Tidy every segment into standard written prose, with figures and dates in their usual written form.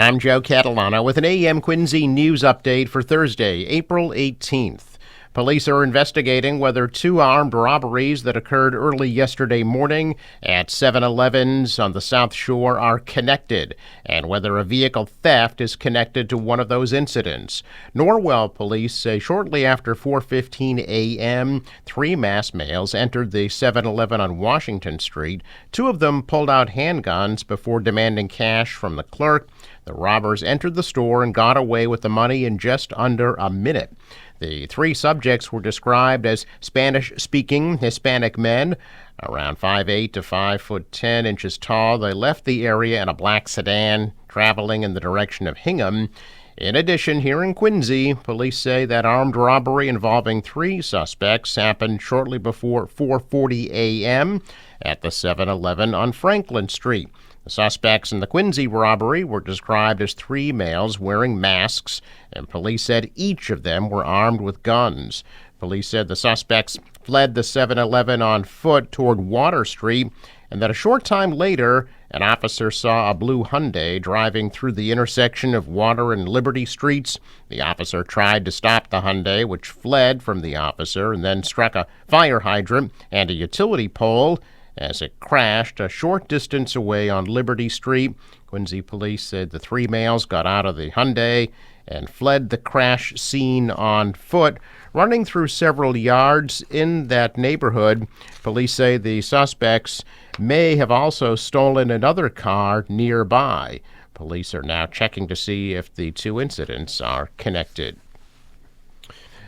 I'm Joe Catalano with an AM Quincy news update for Thursday, April 18th. Police are investigating whether two armed robberies that occurred early yesterday morning at 7-Elevens on the South Shore are connected, and whether a vehicle theft is connected to one of those incidents. Norwell police say shortly after 4:15 a.m., three masked males entered the 7-Eleven on Washington Street. Two of them pulled out handguns before demanding cash from the clerk. The robbers entered the store and got away with the money in just under a minute. The three subjects were described as Spanish-speaking Hispanic men, around 5'8" to 5'10" tall. They left the area in a black sedan, traveling in the direction of Hingham. In addition, here in Quincy, police say that armed robbery involving three suspects happened shortly before 4:40 a.m. at the 7-Eleven on Franklin Street. The suspects in the Quincy robbery were described as three males wearing masks, and police said each of them were armed with guns. Police said the suspects fled the 7-Eleven on foot toward Water Street, and that a short time later, an officer saw a blue Hyundai driving through the intersection of Water and Liberty Streets. The officer tried to stop the Hyundai, which fled from the officer and then struck a fire hydrant and a utility pole as it crashed a short distance away on Liberty Street. Quincy police said the three males got out of the Hyundai and fled the crash scene on foot, running through several yards in that neighborhood. Police say the suspects may have also stolen another car nearby. Police are now checking to see if the two incidents are connected.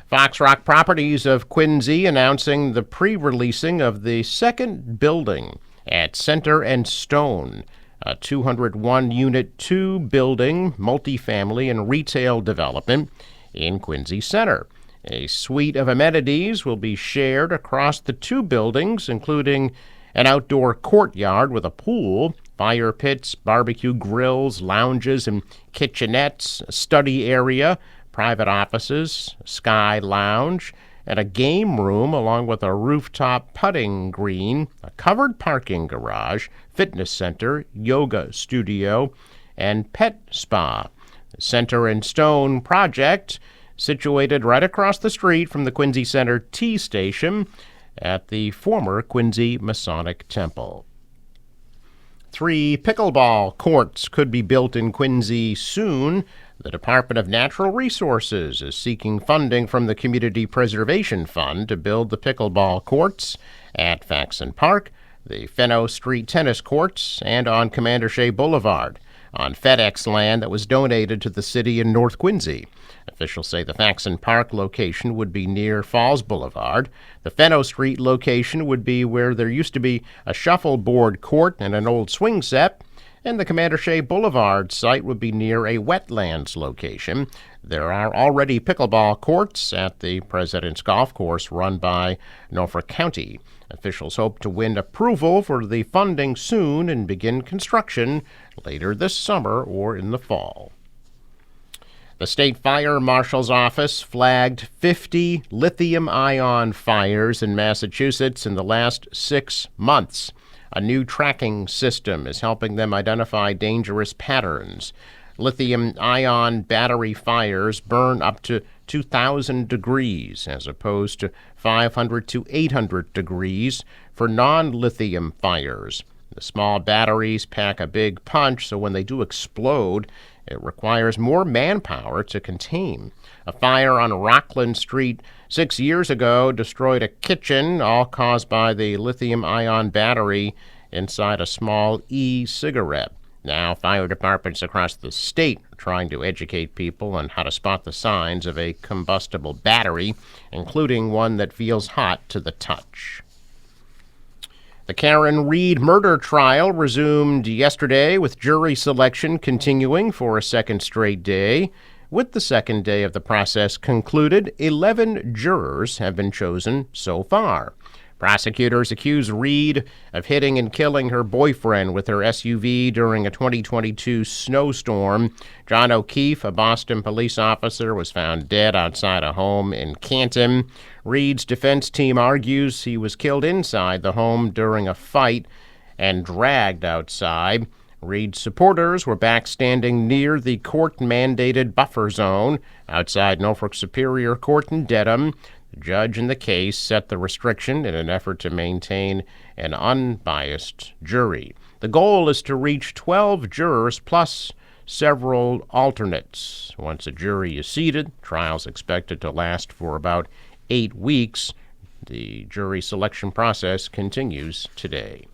Fox Rock Properties of Quincy announcing the pre-releasing of the second building at Center and Stone, a 201-unit two-building multifamily and retail development in Quincy Center. A suite of amenities will be shared across the two buildings, including an outdoor courtyard with a pool, fire pits, barbecue grills, lounges, and kitchenettes, a study area, private offices, sky lounge, and a game room, along with a rooftop putting green, a covered parking garage, fitness center, yoga studio, and pet spa. The Center and Stone project, situated right across the street from the Quincy Center T Station at the former Quincy Masonic Temple. 3 pickleball courts could be built in Quincy soon. The Department of Natural Resources is seeking funding from the Community Preservation Fund to build the pickleball courts at Faxon Park, the Fenno Street tennis courts, and on Commander Shea Boulevard, on FedEx land that was donated to the city in North Quincy. Officials say the Faxon Park location would be near Falls Boulevard. The Fenno Street location would be where there used to be a shuffleboard court and an old swing set, and the Commander Shea Boulevard site would be near a wetlands location. There are already pickleball courts at the President's Golf Course run by Norfolk County. Officials hope to win approval for the funding soon and begin construction later this summer or in the fall. The State Fire Marshal's Office flagged 50 lithium-ion fires in Massachusetts in the last 6 months. A new tracking system is helping them identify dangerous patterns. Lithium-ion battery fires burn up to 2,000 degrees as opposed to 500 to 800 degrees for non-lithium fires. The small batteries pack a big punch, so when they do explode, it requires more manpower to contain. A fire on Rockland Street 6 years ago destroyed a kitchen, all caused by the lithium-ion battery inside a small e-cigarette. Now, fire departments across the state are trying to educate people on how to spot the signs of a combustible battery, including one that feels hot to the touch. The Karen Reed murder trial resumed yesterday, with jury selection continuing for a second straight day. With the second day of the process concluded, 11 jurors have been chosen so far. Prosecutors accuse Reed of hitting and killing her boyfriend with her SUV during a 2022 snowstorm. John O'Keefe, a Boston police officer, was found dead outside a home in Canton. Reed's defense team argues he was killed inside the home during a fight and dragged outside. Reed supporters were back standing near the court-mandated buffer zone outside Norfolk Superior Court in Dedham. The judge in the case set the restriction in an effort to maintain an unbiased jury. The goal is to reach 12 jurors plus several alternates. Once a jury is seated, trial's expected to last for about 8 weeks. The jury selection process continues today.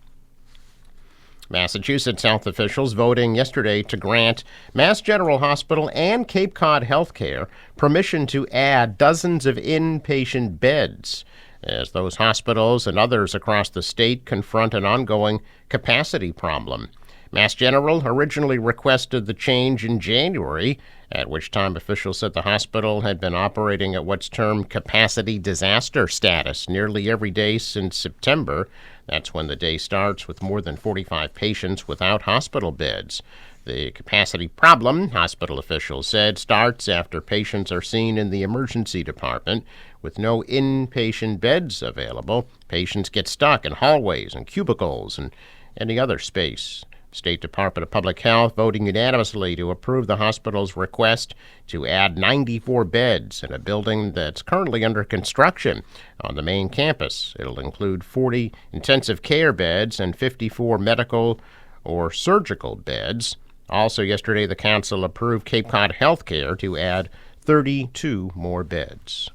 Massachusetts health officials voting yesterday to grant Mass General Hospital and Cape Cod Healthcare permission to add dozens of inpatient beds as those hospitals and others across the state confront an ongoing capacity problem. Mass General originally requested the change in January, at which time officials said the hospital had been operating at what's termed capacity disaster status nearly every day since September. That's when the day starts with more than 45 patients without hospital beds. The capacity problem, hospital officials said, starts after patients are seen in the emergency department with no inpatient beds available. Patients get stuck in hallways and cubicles and any other space. State Department of Public Health voting unanimously to approve the hospital's request to add 94 beds in a building that's currently under construction on the main campus. It'll include 40 intensive care beds and 54 medical or surgical beds. Also yesterday, the council approved Cape Cod Healthcare to add 32 more beds.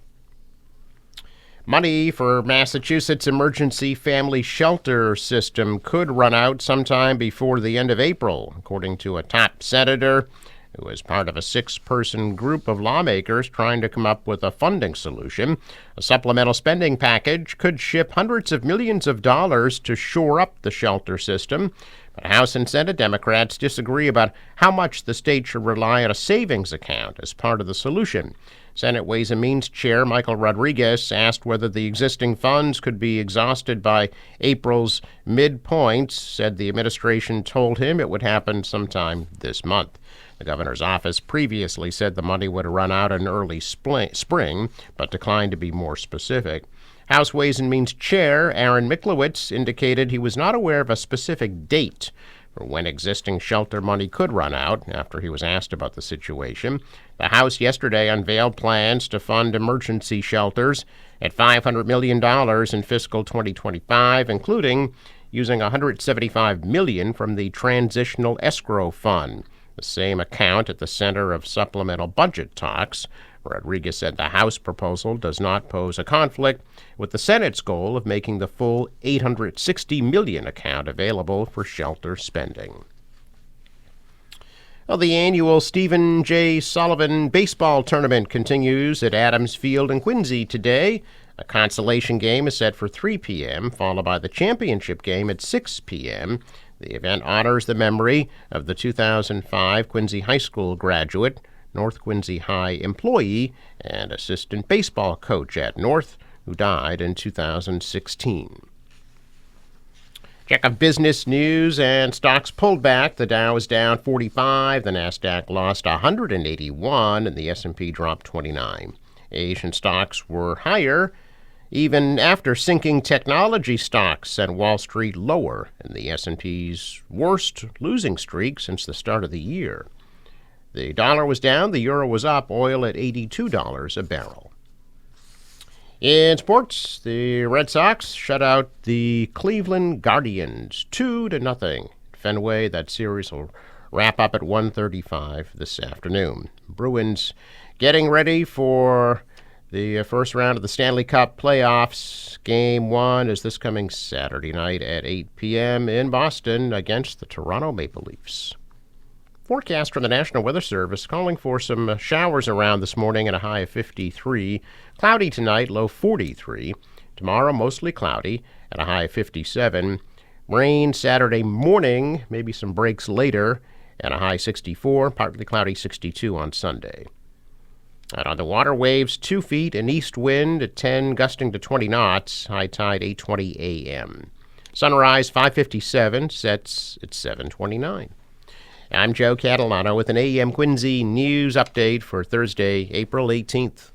Money for Massachusetts emergency family shelter system could run out sometime before the end of April, according to a top senator who is part of a 6-person group of lawmakers trying to come up with a funding solution. A supplemental spending package could ship hundreds of millions of dollars to shore up the shelter system. But House and Senate Democrats disagree about how much the state should rely on a savings account as part of the solution. Senate Ways and Means Chair Michael Rodriguez asked whether the existing funds could be exhausted by April's midpoint, said the administration told him it would happen sometime this month. The governor's office previously said the money would run out in early spring, but declined to be more specific. House Ways and Means Chair Aaron Miklowitz indicated he was not aware of a specific date for when existing shelter money could run out after he was asked about the situation. The House yesterday unveiled plans to fund emergency shelters at $500 million in fiscal 2025, including using $175 million from the Transitional Escrow Fund, the same account at the center of supplemental budget talks. Rodriguez said the House proposal does not pose a conflict with the Senate's goal of making the full $860 million account available for shelter spending. Well, the annual Stephen J. Sullivan Baseball Tournament continues at Adams Field in Quincy today. A consolation game is set for 3 p.m., followed by the championship game at 6 p.m. The event honors the memory of the 2005 Quincy High School graduate, North Quincy High employee, and assistant baseball coach at North, who died in 2016. Check of business news and stocks pulled back. The Dow is down 45, the Nasdaq lost 181, and the S&P dropped 29. Asian stocks were higher even after sinking technology stocks sent Wall Street lower in the S&P's worst losing streak since the start of the year. The dollar was down, the euro was up, oil at $82 a barrel. In sports, the Red Sox shut out the Cleveland Guardians 2-0 at Fenway. That series will wrap up at 1:35 this afternoon. Bruins getting ready for the first round of the Stanley Cup playoffs. Game 1 is this coming Saturday night at 8 p.m. in Boston against the Toronto Maple Leafs. Forecast from the National Weather Service calling for some showers around this morning at a high of 53. Cloudy tonight, low 43. Tomorrow, mostly cloudy at a high of 57. Rain Saturday morning, maybe some breaks later at a high 64. Partly cloudy 62 on Sunday. Out on the water, waves 2 feet, an east wind at 10, gusting to 20 knots. High tide 8:20 a.m. Sunrise 5:57, sets at 7:29. I'm Joe Catalano with an AM Quincy news update for Thursday, April 18th.